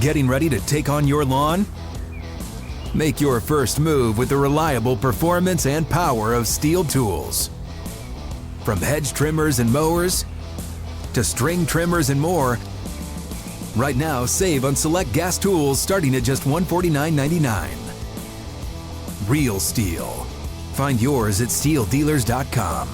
Getting ready to take on your lawn? Make your first move with the reliable performance and power of Steel tools. From hedge trimmers and mowers to string trimmers and more, right now save on select gas tools starting at just $149.99. Real Steel. Find yours at steeldealers.com.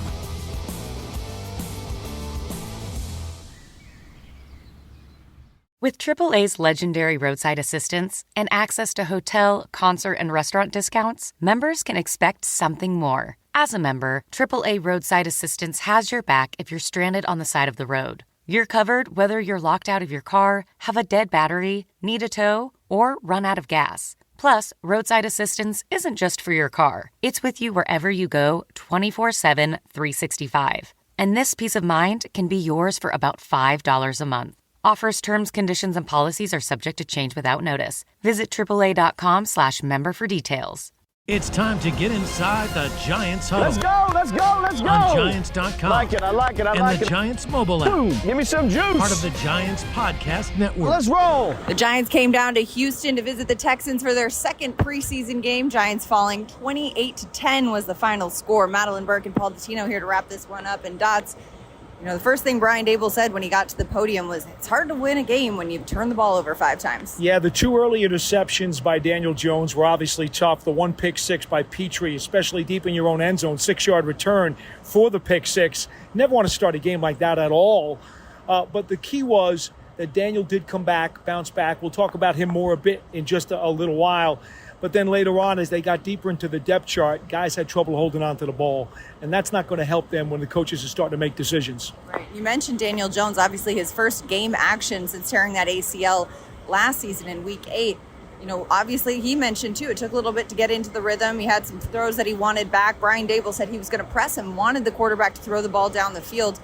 With AAA's legendary roadside assistance and access to hotel, concert, and restaurant discounts, members can expect something more. As a member, AAA Roadside Assistance has your back if you're stranded on the side of the road. You're covered whether you're locked out of your car, have a dead battery, need a tow, or run out of gas. Plus, roadside assistance isn't just for your car. It's with you wherever you go, 24/7, 365. And this peace of mind can be yours for about $5 a month. Offers, terms, conditions, and policies are subject to change without notice. Visit AAA.com/member for details. It's time to get inside the Giants Huddle. Let's go, let's go, let's go. On Giants.com. I like it. And the Giants mobile app. Boom, give me some juice. Part of the Giants Podcast Network. Let's roll. The Giants came down to Houston to visit the Texans for their second preseason game. Giants falling 28-10 was the final score. Madelyn, Burke, and Dottino here to wrap this one up. And Dots, you know, the first thing Brian Daboll said when he got to the podium was, it's hard to win a game when you've turned the ball over 5 times. Yeah, the 2 early interceptions by Daniel Jones were obviously tough. The 1 pick six by Petrie, especially deep in your own end zone, 6-yard return for the pick six. Never want to start a game like that at all. But the key was that Daniel did come back, bounce back. We'll talk about him more a bit in just a little while. But then later on, as they got deeper into the depth chart, guys had trouble holding on to the ball. And that's not going to help them when the coaches are starting to make decisions. Right. You mentioned Daniel Jones, obviously his first game action since tearing that ACL last season in Week 8. You know, obviously he mentioned, too, it took a little bit to get into the rhythm. He had some throws that he wanted back. Brian Daboll said he was going to press him, wanted the quarterback to throw the ball down the field.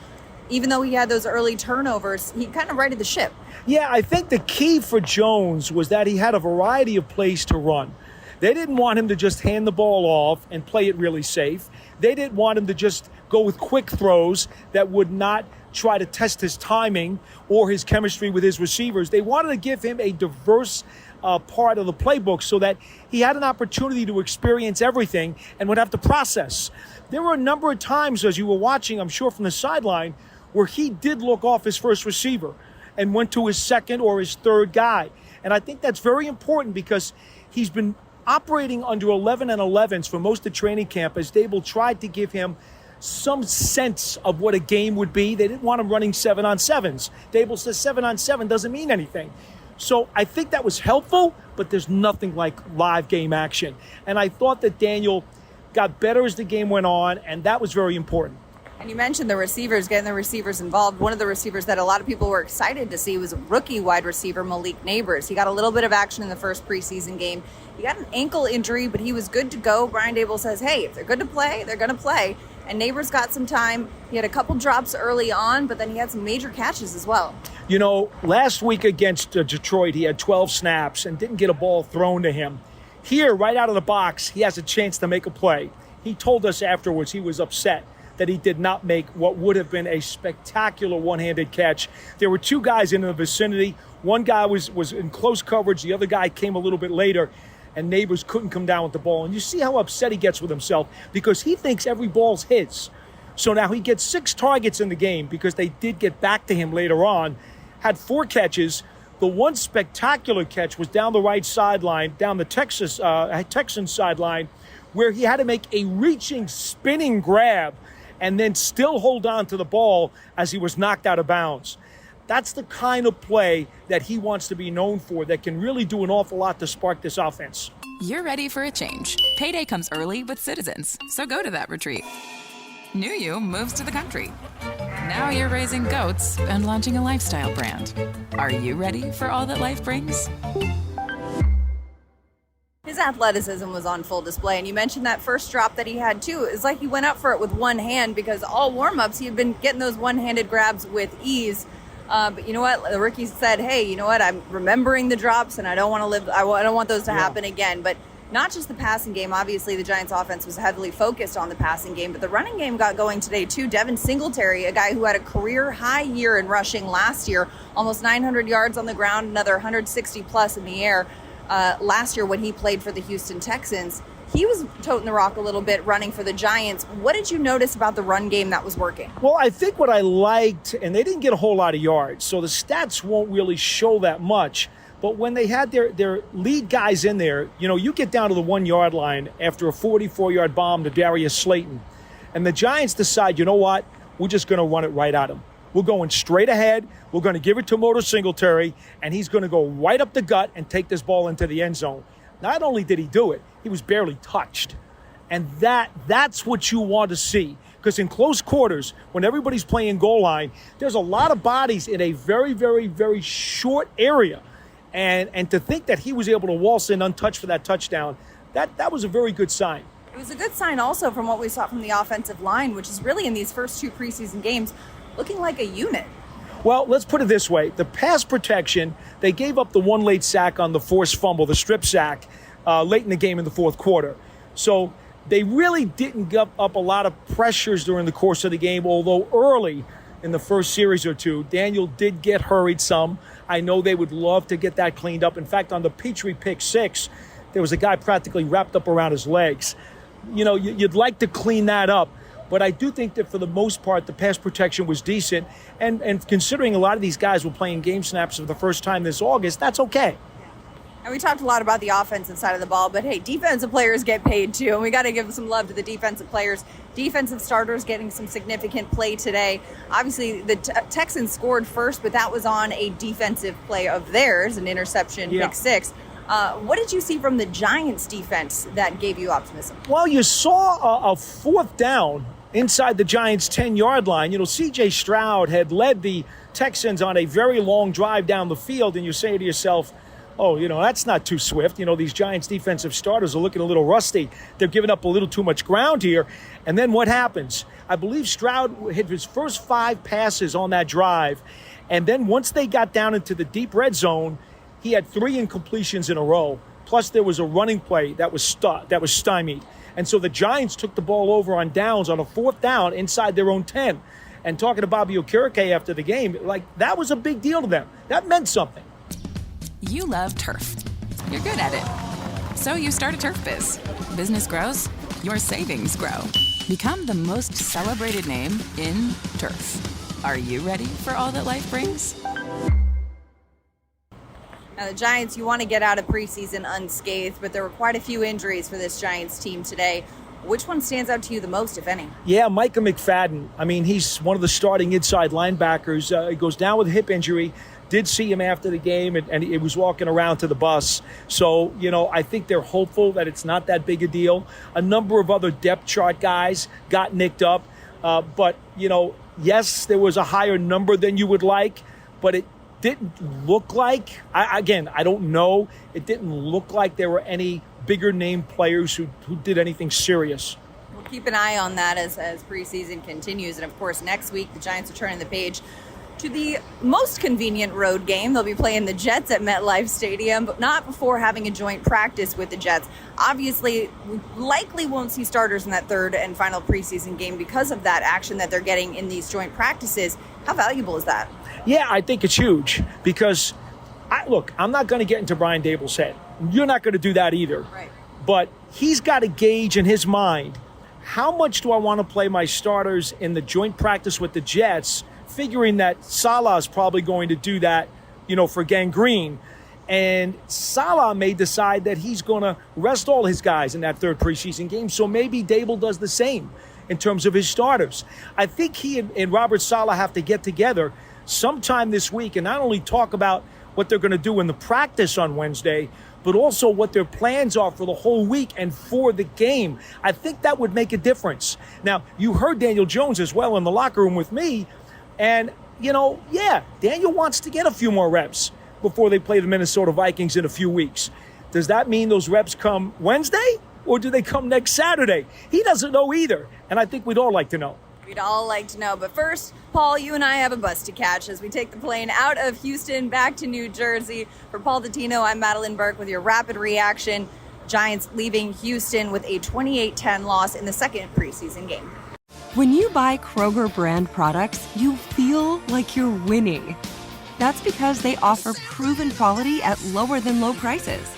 Even though he had those early turnovers, he kind of righted the ship. Yeah, I think the key for Jones was that he had a variety of plays to run. They didn't want him to just hand the ball off and play it really safe. They didn't want him to just go with quick throws that would not try to test his timing or his chemistry with his receivers. They wanted to give him a diverse part of the playbook so that he had an opportunity to experience everything and would have to process. There were a number of times, as you were watching, I'm sure from the sideline, where he did look off his first receiver and went to his second or his third guy. And I think that's very important because he's been operating under 11 and 11s for most of training camp as Daboll tried to give him some sense of what a game would be. They didn't want him running 7-on-7s. Daboll says 7-on-7 doesn't mean anything. So I think that was helpful, but there's nothing like live game action. And I thought that Daniel got better as the game went on, and that was very important. And you mentioned the receivers, getting the receivers involved. One of the receivers that a lot of people were excited to see was rookie wide receiver Malik Nabers. He got a little bit of action in the first preseason game. He got an ankle injury, but he was good to go. Brian Daboll says, hey, if they're good to play, they're going to play. And Nabers got some time. He had a couple drops early on, but then he had some major catches as well. You know, last week against Detroit, he had 12 snaps and didn't get a ball thrown to him. Here, right out of the box, he has a chance to make a play. He told us afterwards he was upset that he did not make what would have been a spectacular one-handed catch. There were 2 guys in the vicinity. One guy was in close coverage. The other guy came a little bit later, and Nabers couldn't come down with the ball. And you see how upset he gets with himself because he thinks every ball's his. So now he gets 6 targets in the game because they did get back to him later on, had 4 catches. The one spectacular catch was down the right sideline, down the Texans sideline, where he had to make a reaching, spinning grab and then still hold on to the ball as he was knocked out of bounds. That's the kind of play that he wants to be known for that can really do an awful lot to spark this offense. You're ready for a change. Payday comes early with Citizens, so go to that retreat. New you moves to the country. Now you're raising goats and launching a lifestyle brand. Are you ready for all that life brings? His athleticism was on full display, and you mentioned that first drop that he had, too. It's like he went up for it with one hand because all warm-ups, he had been getting those one-handed grabs with ease. But you know what? The rookie said, hey, you know what? I'm remembering the drops, and I don't want those to happen again. But not just the passing game. Obviously, the Giants offense was heavily focused on the passing game, but the running game got going today too. Devin Singletary, a guy who had a career high year in rushing last year, almost 900 yards on the ground, another 160 plus in the air last year when he played for the Houston Texans. He was toting the rock a little bit running for the Giants. What did you notice about the run game that was working? Well, I think what I liked, and they didn't get a whole lot of yards, so the stats won't really show that much. But when they had their lead guys in there, you get down to the 1 yard line after a 44-yard bomb to Darius Slayton. And the Giants decide, you know what? We're just going to run it right at him. We're going straight ahead. We're going to give it to Motor Singletary, and he's going to go right up the gut and take this ball into the end zone. Not only did he do it, he was barely touched. And that's what you want to see. Because in close quarters, when everybody's playing goal line, there's a lot of bodies in a very, very, very short area. And to think that he was able to waltz in untouched for that touchdown, that was a very good sign. It was a good sign also from what we saw from the offensive line, which is really in these first 2 preseason games looking like a unit. Well, let's put it this way. The pass protection, they gave up the 1 late sack on the forced fumble, the strip sack, late in the game in the fourth quarter. So they really didn't give up a lot of pressures during the course of the game, although early in the first series or two, Daniel did get hurried some. I know they would love to get that cleaned up. In fact, on the Petrie pick 6, there was a guy practically wrapped up around his legs. You'd like to clean that up. But I do think that for the most part, the pass protection was decent. And considering a lot of these guys were playing game snaps for the first time this August, that's okay. And we talked a lot about the offensive side of the ball, but hey, defensive players get paid too. And we got to give some love to the defensive players. Defensive starters getting some significant play today. Obviously, the Texans scored first, but that was on a defensive play of theirs, an interception, pick 6. What did you see from the Giants defense that gave you optimism? Well, you saw a 4th down inside the Giants' 10-yard line. C.J. Stroud had led the Texans on a very long drive down the field, and you say to yourself, oh, that's not too swift. These Giants defensive starters are looking a little rusty. They're giving up a little too much ground here. And then what happens? I believe Stroud hit his first 5 passes on that drive. And then once they got down into the deep red zone, he had 3 incompletions in a row. Plus there was a running play that was stymied. And so the Giants took the ball over on downs on a 4th down inside their own 10. And talking to Bobby Okereke after the game, that was a big deal to them. That meant something. You love turf. You're good at it. So you start a turf biz. Business grows, your savings grow. Become the most celebrated name in turf. Are you ready for all that life brings? Now, the Giants, you want to get out of preseason unscathed, but there were quite a few injuries for this Giants team today. Which one stands out to you the most, if any? Yeah, Micah McFadden. I mean, he's one of the starting inside linebackers. He goes down with a hip injury. Did see him after the game, and he was walking around to the bus. So, I think they're hopeful that it's not that big a deal. A number of other depth chart guys got nicked up. But, yes, there was a higher number than you would like, but it didn't look like, I don't know, it didn't look like there were any bigger name players who did anything serious. We'll keep an eye on that as preseason continues. And, of course, next week the Giants are turning the page to the most convenient road game. They'll be playing the Jets at MetLife Stadium, but not before having a joint practice with the Jets. Obviously, we likely won't see starters in that 3rd and final preseason game because of that action that they're getting in these joint practices. How valuable is that? Yeah, I think it's huge because, I'm not going to get into Brian Dable's head. You're not going to do that either. Right. But he's got to gauge in his mind, how much do I want to play my starters in the joint practice with the Jets, figuring that Salah's probably going to do that, for gangrene. And Salah may decide that he's going to rest all his guys in that 3rd preseason game. So maybe Dable does the same in terms of his starters. I think he and Robert Saleh have to get together sometime this week and not only talk about what they're going to do in the practice on Wednesday, but also what their plans are for the whole week and for the game. I think that would make a difference. Now, you heard Daniel Jones as well in the locker room with me. And, Daniel wants to get a few more reps before they play the Minnesota Vikings in a few weeks. Does that mean those reps come Wednesday or do they come next Saturday? He doesn't know either. And I think we'd all like to know. We'd all like to know. But first, Paul, you and I have a bus to catch as we take the plane out of Houston back to New Jersey. For Paul Dottino, I'm Madelyn Burke with your rapid reaction. Giants leaving Houston with a 28-10 loss in the second preseason game. When you buy Kroger brand products, you feel like you're winning. That's because they offer proven quality at lower than low prices.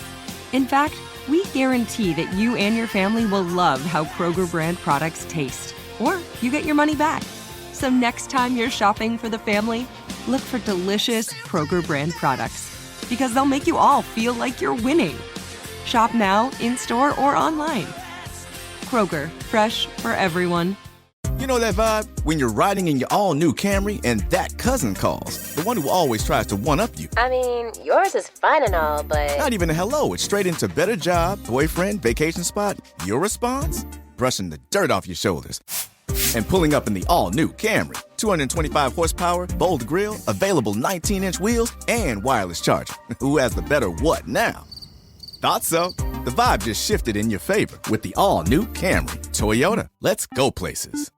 In fact, we guarantee that you and your family will love how Kroger brand products taste, or you get your money back. So next time you're shopping for the family, look for delicious Kroger brand products, because they'll make you all feel like you're winning. Shop now, in-store, or online. Kroger, fresh for everyone. You know that vibe? When you're riding in your all-new Camry and that cousin calls. The one who always tries to one-up you. I mean, yours is fine and all, but... Not even a hello. It's straight into better job, boyfriend, vacation spot. Your response? Brushing the dirt off your shoulders. And pulling up in the all-new Camry. 225 horsepower, bold grille, available 19-inch wheels, and wireless charging. Who has the better what now? Thought so. The vibe just shifted in your favor with the all-new Camry. Toyota. Let's go places.